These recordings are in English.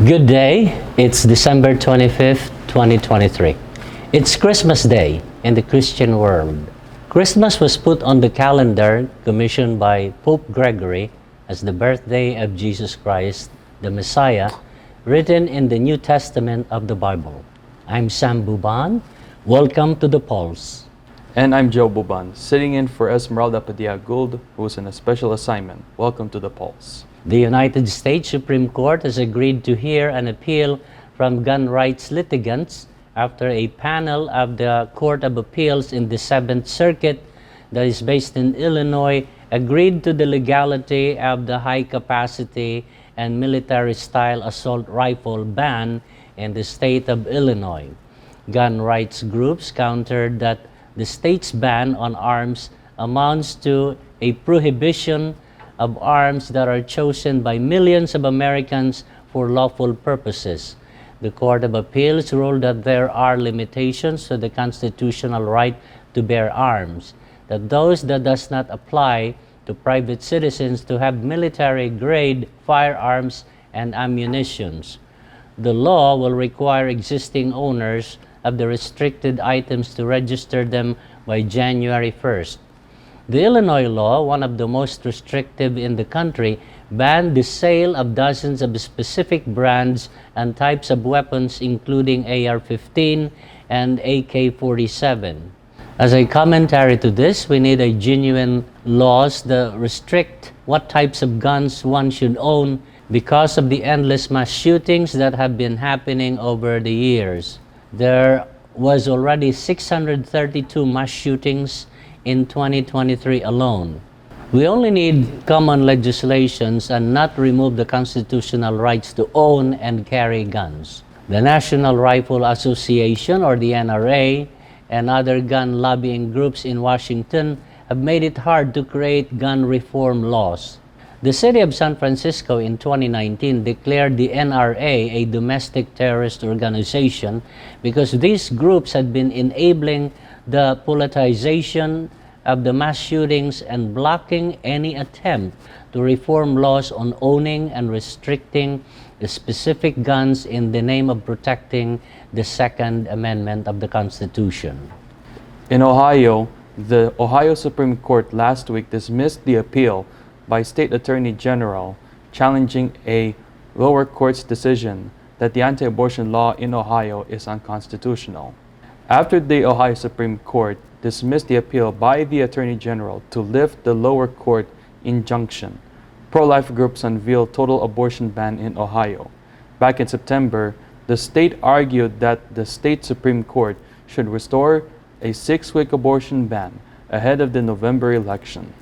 Good day. It's December 25th, 2023. It's Christmas Day in the Christian world. Christmas was put on the calendar commissioned by Pope Gregory as the birthday of Jesus Christ, the Messiah, written in the New Testament of the Bible. I'm Sam Buban. Welcome to The Pulse. And I'm Joe Buban, sitting in for Esmeralda Padilla-Gould, who's on a special assignment. Welcome to The Pulse. The United States Supreme Court has agreed to hear an appeal from gun rights litigants after a panel of the Court of Appeals in the 7th Circuit that is based in Illinois agreed to the legality of the high-capacity and military-style assault rifle ban in the state of Illinois. Gun rights groups countered that the state's ban on arms amounts to a prohibition of arms that are chosen by millions of Americans for lawful purposes. The Court of Appeals ruled that there are limitations to the constitutional right to bear arms, that that does not apply to private citizens to have military-grade firearms and ammunitions. The law will require existing owners of the restricted items to register them by January 1st. The Illinois law, one of the most restrictive in the country, banned the sale of dozens of specific brands and types of weapons, including AR-15 and AK-47. As a commentary to this, we need a genuine laws that restrict what types of guns one should own because of the endless mass shootings that have been happening over the years. There was already 632 mass shootings in 2023 alone. We only need common legislations and not remove the constitutional rights to own and carry guns. The National Rifle Association, or the NRA, and other gun lobbying groups in Washington have made it hard to create gun reform laws. The city of San Francisco in 2019 declared the NRA a domestic terrorist organization because these groups had been enabling the politicization of the mass shootings and blocking any attempt to reform laws on owning and restricting the specific guns in the name of protecting the Second Amendment of the Constitution. In Ohio, the Ohio Supreme Court last week dismissed the appeal by State Attorney General challenging a lower court's decision that the anti-abortion law in Ohio is unconstitutional. After the Ohio Supreme Court dismissed the appeal by the Attorney General to lift the lower court injunction, pro-life groups unveiled total abortion ban in Ohio. Back in September, the state argued that the state Supreme Court should restore a 6-week abortion ban ahead of the November election.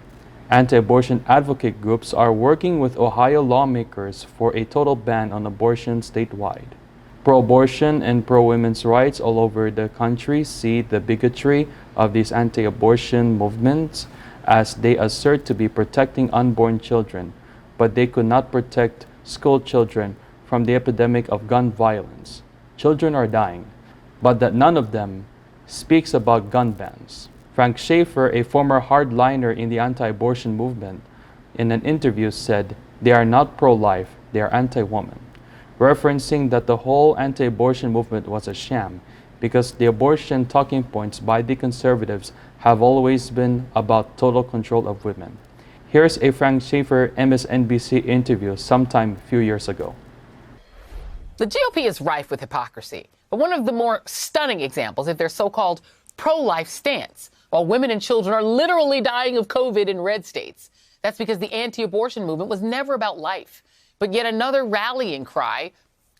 Anti-abortion advocate groups are working with Ohio lawmakers for a total ban on abortion statewide. Pro-abortion and pro-women's rights all over the country see the bigotry of these anti-abortion movements as they assert to be protecting unborn children, but they could not protect school children from the epidemic of gun violence. Children are dying, but that none of them speaks about gun bans. Frank Schaefer, a former hardliner in the anti-abortion movement, in an interview said, "They are not pro-life, they are anti-woman," referencing that the whole anti-abortion movement was a sham because the abortion talking points by the conservatives have always been about total control of women. Here's a Frank Schaefer MSNBC interview sometime a few years ago. The GOP is rife with hypocrisy, but one of the more stunning examples is their so-called pro-life stance, while women and children are literally dying of COVID in red states. That's because the anti-abortion movement was never about life, but yet another rallying cry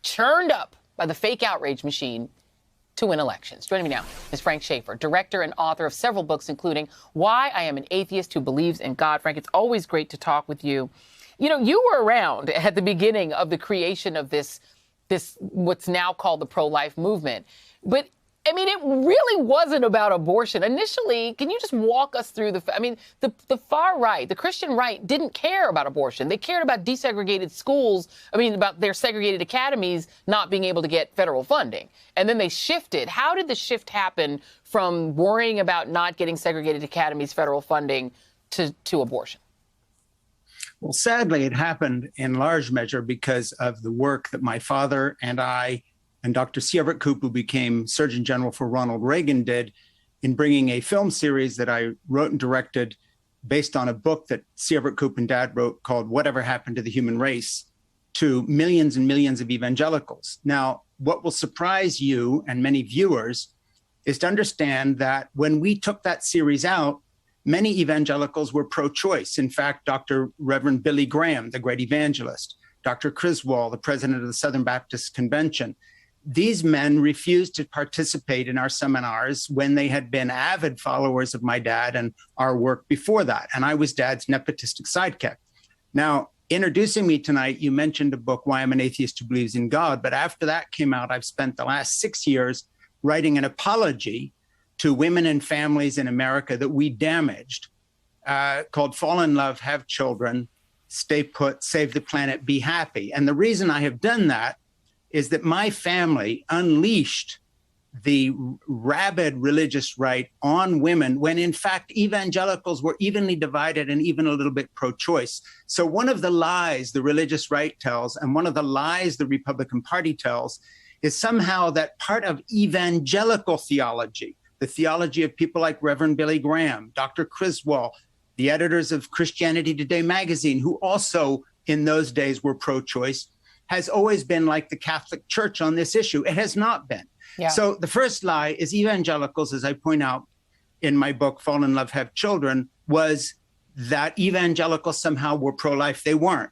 churned up by the fake outrage machine to win elections. Joining me now is Frank Schaefer, director and author of several books, including Why I Am an Atheist Who Believes in God. Frank, it's always great to talk with you. You know, you were around at the beginning of the creation of this what's now called the pro-life movement. But I mean, it really wasn't about abortion. Initially, can you just walk us through the far right, the Christian right, didn't care about abortion. They cared about desegregated schools, about their segregated academies not being able to get federal funding. And then they shifted. How did the shift happen from worrying about not getting segregated academies federal funding to abortion? Well, sadly, it happened in large measure because of the work that my father and I and Dr. C. Everett Koop, who became Surgeon General for Ronald Reagan, did in bringing a film series that I wrote and directed based on a book that C. Everett Koop and Dad wrote called Whatever Happened to the Human Race to millions and millions of evangelicals. Now, what will surprise you and many viewers is to understand that when we took that series out, many evangelicals were pro-choice. In fact, Dr. Reverend Billy Graham, the great evangelist, Dr. Criswell, the president of the Southern Baptist Convention, these men refused to participate in our seminars when they had been avid followers of my dad and our work before that. And I was Dad's nepotistic sidekick. Now, introducing me tonight, you mentioned a book, Why I'm an Atheist Who Believes in God. But after that came out, I've spent the last 6 years writing an apology to women and families in America that we damaged, called Fall in Love, Have Children, Stay Put, Save the Planet, Be Happy. And the reason I have done that is that my family unleashed the rabid religious right on women when in fact evangelicals were evenly divided and even a little bit pro-choice. So one of the lies the religious right tells and one of the lies the Republican Party tells is somehow that part of evangelical theology, the theology of people like Reverend Billy Graham, Dr. Criswell, the editors of Christianity Today magazine, who also in those days were pro-choice, has always been like the Catholic Church on this issue. It has not been. Yeah. So the first lie is evangelicals, as I point out in my book, Fall in Love, Have Children, was that evangelicals somehow were pro-life. They weren't.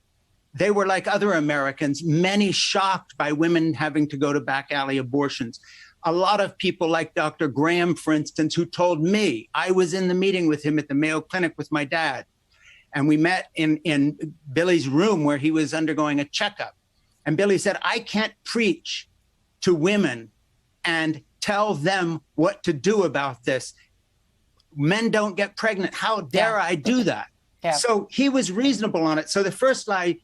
They were like other Americans, many shocked by women having to go to back alley abortions. A lot of people like Dr. Graham, for instance, who told me, I was in the meeting with him at the Mayo Clinic with my dad, and we met in Billy's room where he was undergoing a checkup. And Billy said, I can't preach to women and tell them what to do about this. Men don't get pregnant. How dare I do that? Yeah. So he was reasonable on it. So the first lie,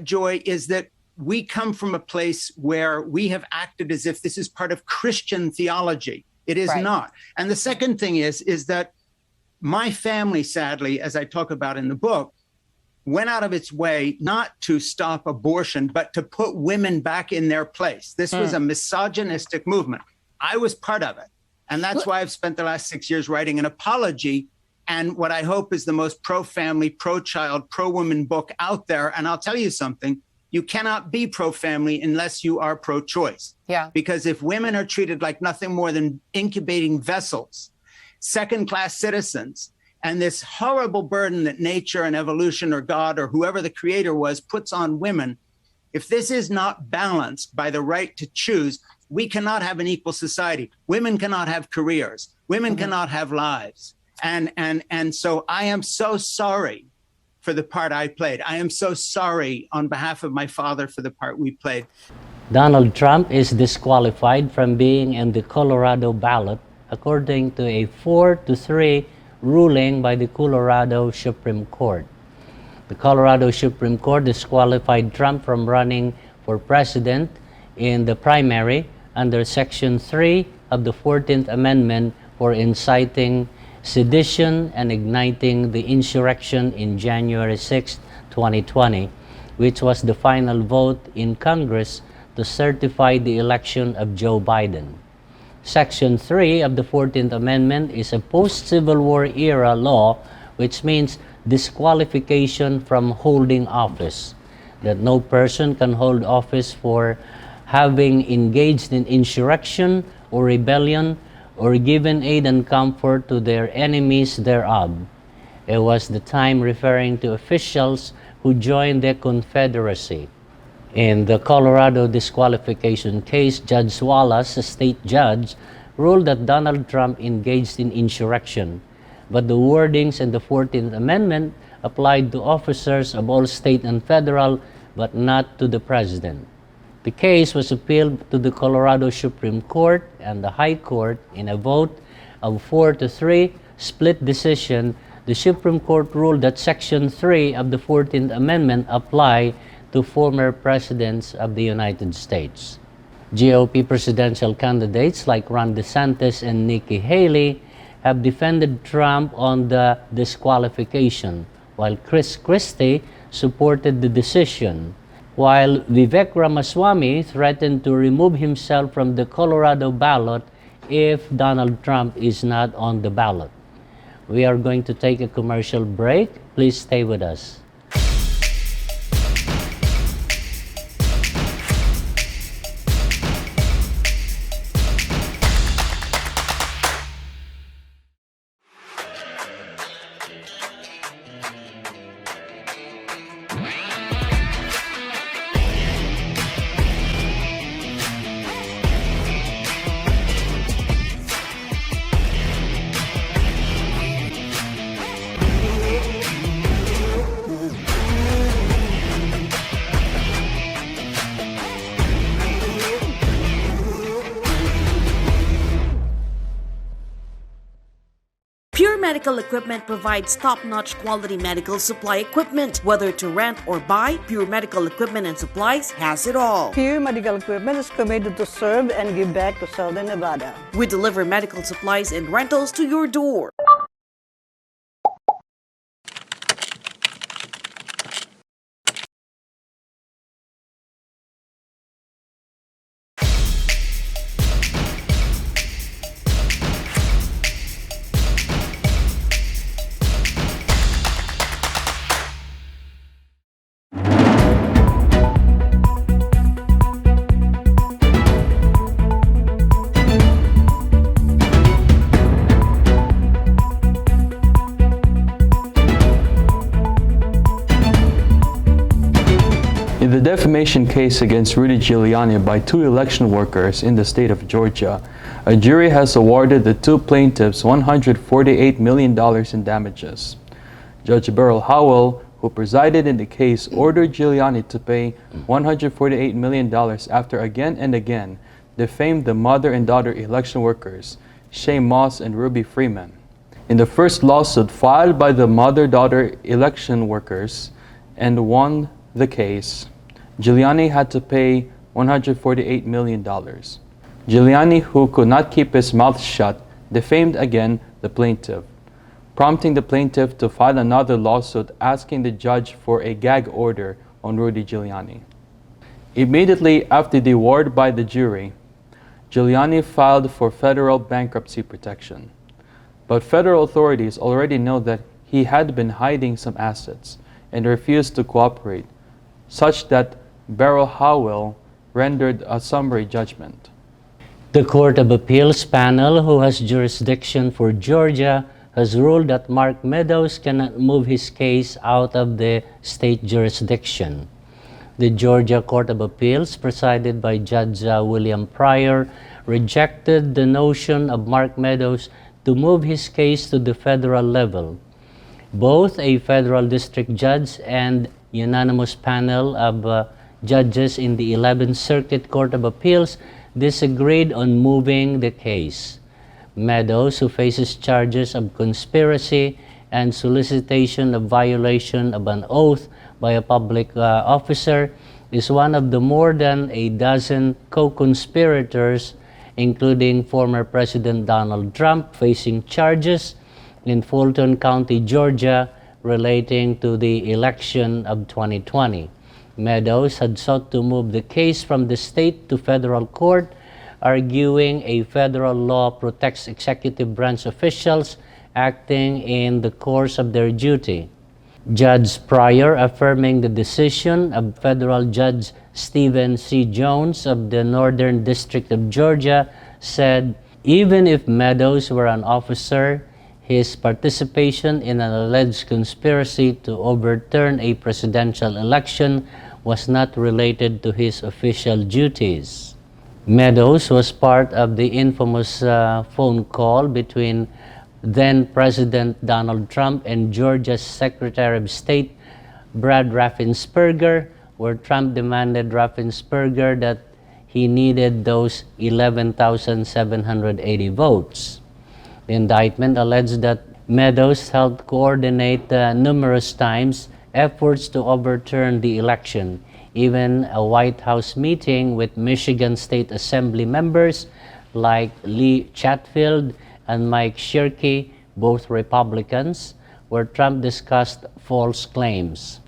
Joy, is that we come from a place where we have acted as if this is part of Christian theology. It is not. And the second thing is that my family, sadly, as I talk about in the book, went out of its way not to stop abortion, but to put women back in their place. This was a misogynistic movement. I was part of it. And that's why I've spent the last 6 years writing an apology and what I hope is the most pro-family, pro-child, pro-woman book out there. And I'll tell you something, you cannot be pro-family unless you are pro-choice. Yeah. Because if women are treated like nothing more than incubating vessels, second-class citizens, and this horrible burden that nature and evolution or God or whoever the creator was puts on women, if this is not balanced by the right to choose, we cannot have an equal society. Women cannot have careers. Women cannot have lives. And so I am so sorry for the part I played. I am so sorry on behalf of my father for the part we played. Donald Trump is disqualified from being in the Colorado ballot according to a 4-3 ruling by the Colorado Supreme Court. The Colorado Supreme Court disqualified Trump from running for president in the primary under Section 3 of the 14th Amendment for inciting sedition and igniting the insurrection in January 6, 2020, which was the final vote in Congress to certify the election of Joe Biden. Section 3 of the 14th Amendment is a post-Civil War era law which means disqualification from holding office, that no person can hold office for having engaged in insurrection or rebellion or given aid and comfort to their enemies thereof. It was the time referring to officials who joined the Confederacy. In the Colorado disqualification case, Judge Wallace, a state judge, ruled that Donald Trump engaged in insurrection, but the wordings in the 14th Amendment applied to officers of all state and federal, but not to the president. The case was appealed to the Colorado Supreme Court and the High Court. In a vote of 4-3 split decision, the Supreme Court ruled that Section 3 of the 14th Amendment apply to former presidents of the United States. GOP presidential candidates like Ron DeSantis and Nikki Haley have defended Trump on the disqualification, while Chris Christie supported the decision, while Vivek Ramaswamy threatened to remove himself from the Colorado ballot if Donald Trump is not on the ballot. We are going to take a commercial break. Please stay with us. Pure Medical Equipment provides top-notch quality medical supply equipment. Whether to rent or buy, Pure Medical Equipment and Supplies has it all. Pure Medical Equipment is committed to serve and give back to Southern Nevada. We deliver medical supplies and rentals to your door. In the defamation case against Rudy Giuliani by two election workers in the state of Georgia, a jury has awarded the two plaintiffs $148 million in damages. Judge Beryl Howell, who presided in the case, ordered Giuliani to pay $148 million after again and again defamed the mother and daughter election workers, Shay Moss and Ruby Freeman. In the first lawsuit filed by the mother-daughter election workers and won the case, Giuliani had to pay $148 million. Giuliani, who could not keep his mouth shut, defamed again the plaintiff, prompting the plaintiff to file another lawsuit asking the judge for a gag order on Rudy Giuliani. Immediately after the award by the jury, Giuliani filed for federal bankruptcy protection. But federal authorities already know that he had been hiding some assets and refused to cooperate, such that Beryl Howell rendered a summary judgment. The Court of Appeals panel, who has jurisdiction for Georgia, has ruled that Mark Meadows cannot move his case out of the state jurisdiction. The Georgia Court of Appeals, presided by Judge William Pryor, rejected the notion of Mark Meadows to move his case to the federal level. Both a federal district judge and unanimous panel of judges in the 11th Circuit Court of Appeals disagreed on moving the case. Meadows, who faces charges of conspiracy and solicitation of violation of an oath by a public officer, is one of the more than a dozen co-conspirators, including former President Donald Trump, facing charges in Fulton County, Georgia, relating to the election of 2020. Meadows had sought to move the case from the state to federal court, arguing a federal law protects executive branch officials acting in the course of their duty. Judge Pryor, affirming the decision of federal Judge Stephen C. Jones of the Northern District of Georgia, said, even if Meadows were an officer, his participation in an alleged conspiracy to overturn a presidential election was not related to his official duties. Meadows was part of the infamous phone call between then-President Donald Trump and Georgia's Secretary of State, Brad Raffensperger, where Trump demanded Raffensperger that he needed those 11,780 votes. The indictment alleged that Meadows helped coordinate numerous times efforts to overturn the election, even a White House meeting with Michigan State Assembly members like Lee Chatfield and Mike Shirkey, both Republicans, where Trump discussed false claims.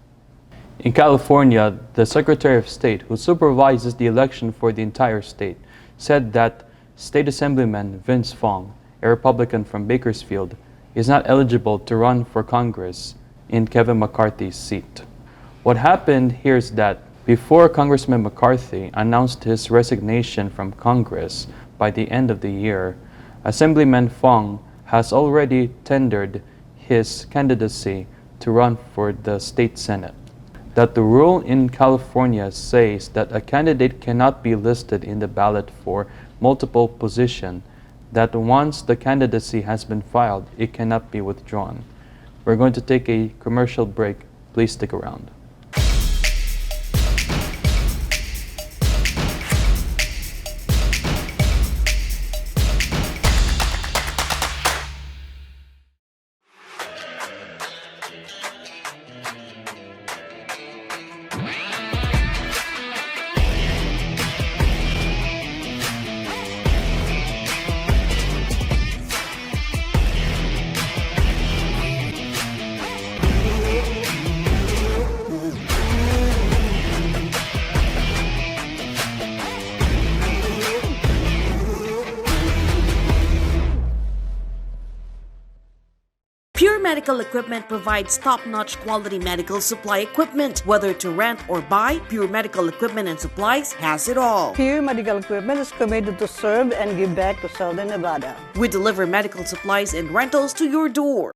In California, the Secretary of State, who supervises the election for the entire state, said that State Assemblyman Vince Fong, a Republican from Bakersfield, is not eligible to run for Congress in Kevin McCarthy's seat. What happened here is that before Congressman McCarthy announced his resignation from Congress by the end of the year, Assemblyman Fong has already tendered his candidacy to run for the state Senate. That the rule in California says that a candidate cannot be listed in the ballot for multiple positions, that once the candidacy has been filed, it cannot be withdrawn. We're going to take a commercial break. Please stick around. Pure Medical Equipment provides top-notch quality medical supply equipment. Whether to rent or buy, Pure Medical Equipment and Supplies has it all. Pure Medical Equipment is committed to serve and give back to Southern Nevada. We deliver medical supplies and rentals to your door.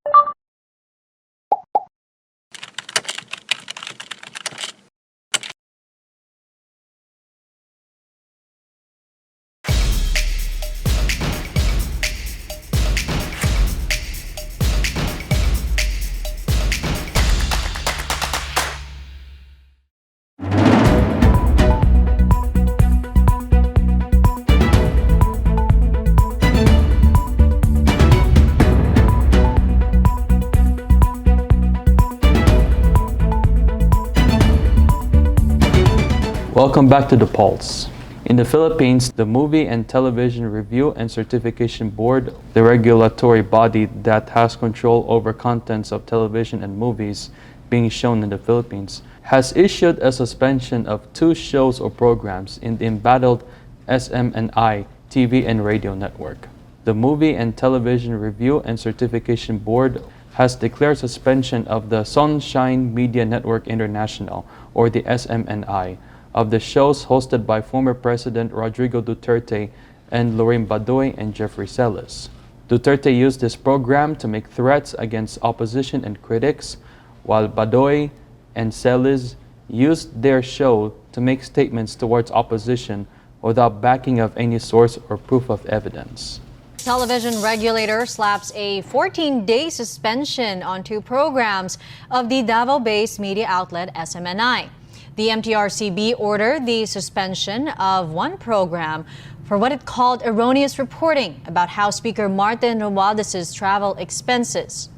Welcome back to The Pulse. In the Philippines, the Movie and Television Review and Certification Board, the regulatory body that has control over contents of television and movies being shown in the Philippines, has issued a suspension of 2 shows or programs in the embattled SMNI TV and radio network. The Movie and Television Review and Certification Board has declared suspension of the Sunshine Media Network International, or the SMNI, of the shows hosted by former President Rodrigo Duterte and Lorraine Badoy and Jeffrey Celis. Duterte used this program to make threats against opposition and critics, while Badoy and Celis used their show to make statements towards opposition without backing of any source or proof of evidence. Television regulator slaps a 14-day suspension on 2 programs of the Davao-based media outlet SMNI. The MTRCB ordered the suspension of 1 program for what it called erroneous reporting about House Speaker Martin Romualdez's travel expenses.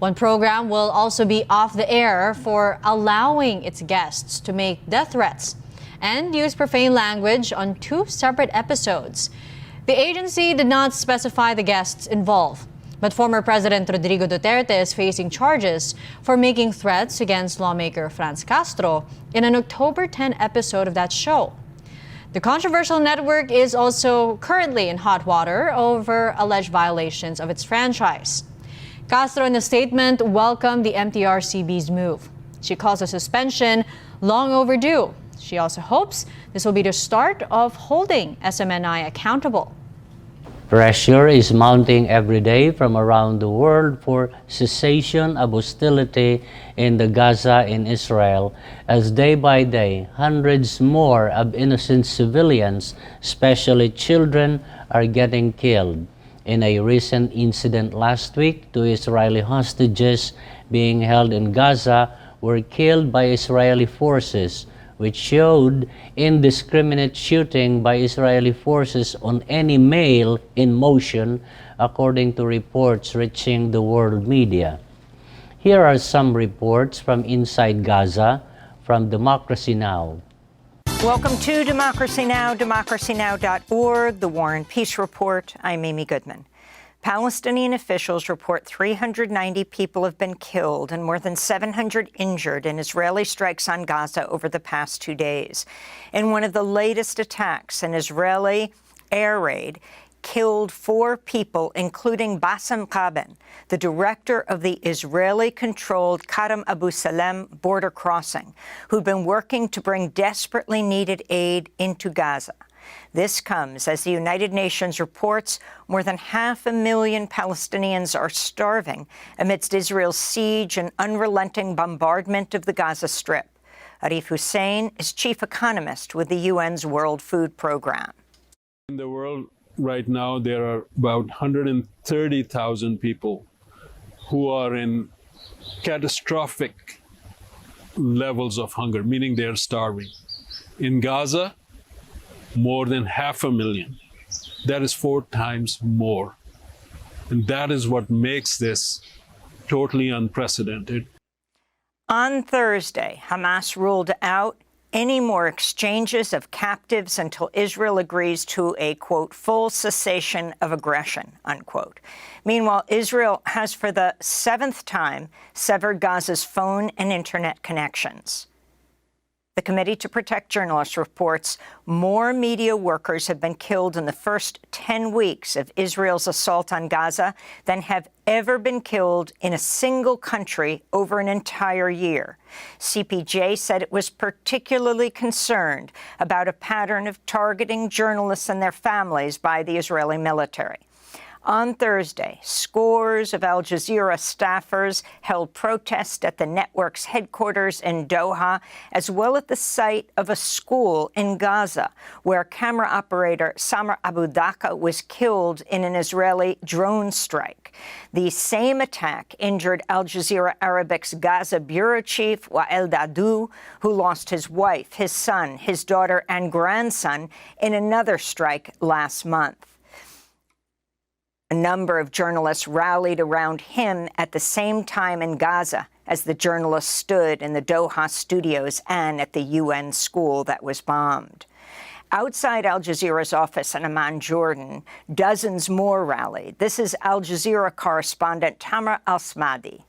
1 program will also be off the air for allowing its guests to make death threats and use profane language on 2 separate episodes. The agency did not specify the guests involved, but former President Rodrigo Duterte is facing charges for making threats against lawmaker Franz Castro in an October 10 episode of that show. The controversial network is also currently in hot water over alleged violations of its franchise. Castro, in a statement, welcomed the MTRCB's move. She calls the suspension long overdue. She also hopes this will be the start of holding SMNI accountable. Pressure is mounting every day from around the world for cessation of hostility in the Gaza in Israel, as day by day hundreds more of innocent civilians, especially children, are getting killed. In a recent incident last week, 2 Israeli hostages being held in Gaza were killed by Israeli forces, which showed indiscriminate shooting by Israeli forces on any male in motion, according to reports reaching the world media. Here are some reports from inside Gaza from Democracy Now! Welcome to Democracy Now!, democracynow.org, the War and Peace Report. I'm Amy Goodman. Palestinian officials report 390 people have been killed and more than 700 injured in Israeli strikes on Gaza over the past 2 days. In one of the latest attacks, an Israeli air raid killed 4 people, including Bassem Qaben, the director of the Israeli-controlled Karam Abu Salem border crossing, who'd been working to bring desperately needed aid into Gaza. This comes as the United Nations reports more than 500,000 Palestinians are starving amidst Israel's siege and unrelenting bombardment of the Gaza Strip. Arif Hussein is chief economist with the UN's World Food Program. In the world right now, there are about 130,000 people who are in catastrophic levels of hunger, meaning they're starving. In Gaza, more than 500,000. That is 4 times more. And that is what makes this totally unprecedented. On Thursday, Hamas ruled out any more exchanges of captives until Israel agrees to a, quote, full cessation of aggression, unquote. Meanwhile, Israel has for the 7th time severed Gaza's phone and internet connections. The Committee to Protect Journalists reports more media workers have been killed in the first 10 weeks of Israel's assault on Gaza than have ever been killed in a single country over an entire year. CPJ said it was particularly concerned about a pattern of targeting journalists and their families by the Israeli military. On Thursday, scores of Al Jazeera staffers held protests at the network's headquarters in Doha, as well at the site of a school in Gaza, where camera operator Samar Abu Daka was killed in an Israeli drone strike. The same attack injured Al Jazeera Arabic's Gaza bureau chief, Wael Dadou, who lost his wife, his son, his daughter, and grandson in another strike last month. A number of journalists rallied around him at the same time in Gaza as the journalists stood in the Doha studios and at the UN school that was bombed. Outside Al Jazeera's office in Amman, Jordan, dozens more rallied. This is Al Jazeera correspondent Tamar Al-Smadi.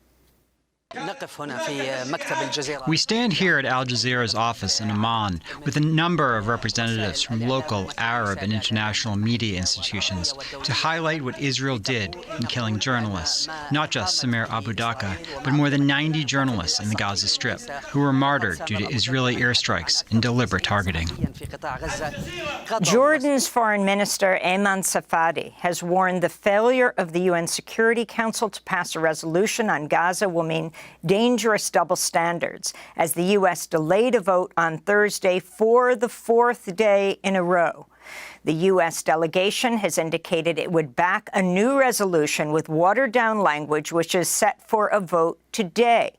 We stand here at Al Jazeera's office in Amman with a number of representatives from local, Arab, and international media institutions to highlight what Israel did in killing journalists, not just Samir Abu Daka, but more than 90 journalists in the Gaza Strip who were martyred due to Israeli airstrikes and deliberate targeting. Jordan's Foreign Minister Ayman Safadi has warned the failure of the UN Security Council to pass a resolution on Gaza will mean dangerous double standards, as the U.S. delayed a vote on Thursday for the 4th day in a row. The U.S. delegation has indicated it would back a new resolution with watered-down language, which is set for a vote today.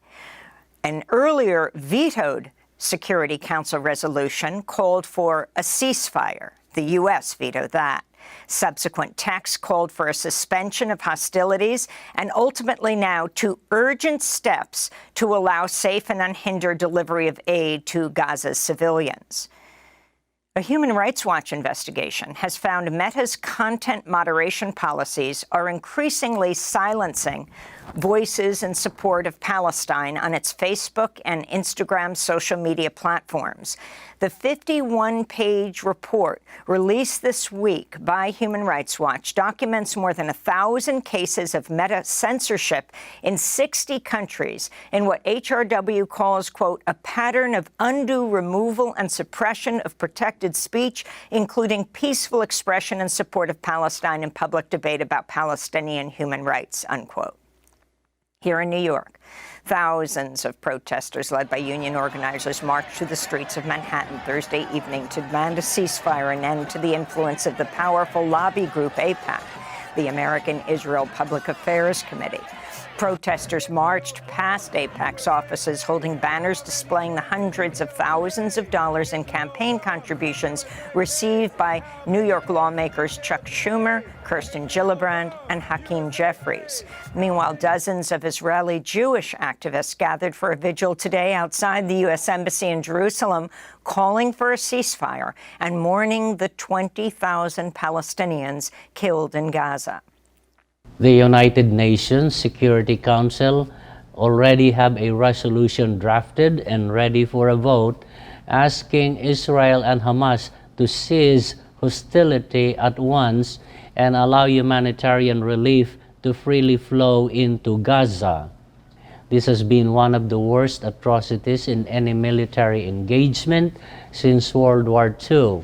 An earlier vetoed Security Council resolution called for a ceasefire. The U.S. vetoed that. Subsequent texts called for a suspension of hostilities and ultimately now to urgent steps to allow safe and unhindered delivery of aid to Gaza's civilians. A Human Rights Watch investigation has found Meta's content moderation policies are increasingly silencing voices in support of Palestine on its Facebook and Instagram social media platforms. The 51-page report released this week by Human Rights Watch documents more than 1,000 cases of Meta censorship in 60 countries in what HRW calls, quote, a pattern of undue removal and suppression of protected speech, including peaceful expression in support of Palestine and public debate about Palestinian human rights, unquote. Here in New York, thousands of protesters led by union organizers marched through the streets of Manhattan Thursday evening to demand a ceasefire and end to the influence of the powerful lobby group AIPAC, the American Israel Public Affairs Committee. Protesters marched past AIPAC's offices holding banners displaying the hundreds of thousands of dollars in campaign contributions received by New York lawmakers Chuck Schumer, Kirsten Gillibrand, and Hakeem Jeffries. Meanwhile, dozens of Israeli Jewish activists gathered for a vigil today outside the U.S. Embassy in Jerusalem, calling for a ceasefire and mourning the 20,000 Palestinians killed in Gaza. The United Nations Security Council already have a resolution drafted and ready for a vote asking Israel and Hamas to cease hostility at once and allow humanitarian relief to freely flow into Gaza. This has been one of the worst atrocities in any military engagement since World War II.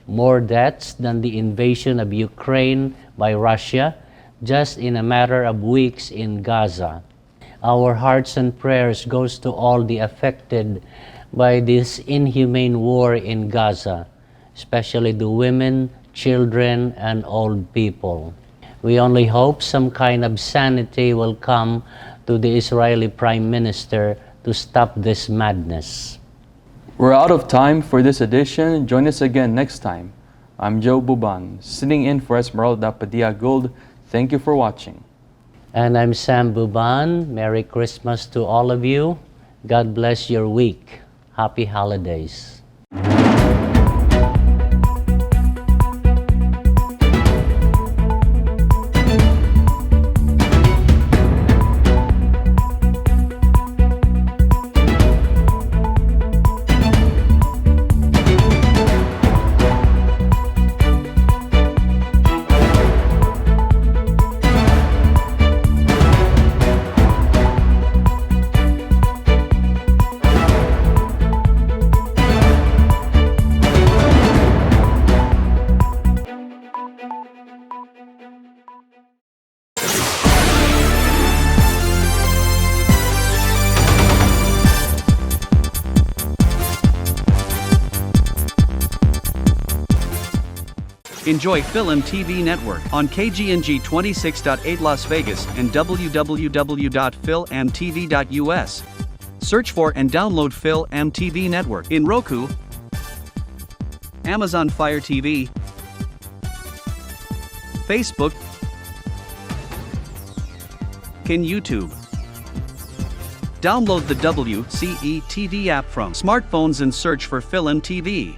More deaths than the invasion of Ukraine by Russia just in a matter of weeks in Gaza. Our hearts and prayers goes to all the affected by this inhumane war in Gaza, especially the women, children, and old people. We only hope some kind of sanity will come to the Israeli Prime Minister to stop this madness. We're out of time for this edition. Join us again next time. I'm Joe Buban, sitting in for Esmeralda Padilla-Gould. Thank you for watching. And I'm Sam Buban. Merry Christmas to all of you. God bless your week. Happy holidays. Enjoy FILAMTV Network on KGNG 26.8 Las Vegas and www.filamtv.us. Search for and download FILAMTV Network in Roku, Amazon Fire TV, Facebook, and YouTube. Download the WCE TV app from smartphones and search for FILAMTV.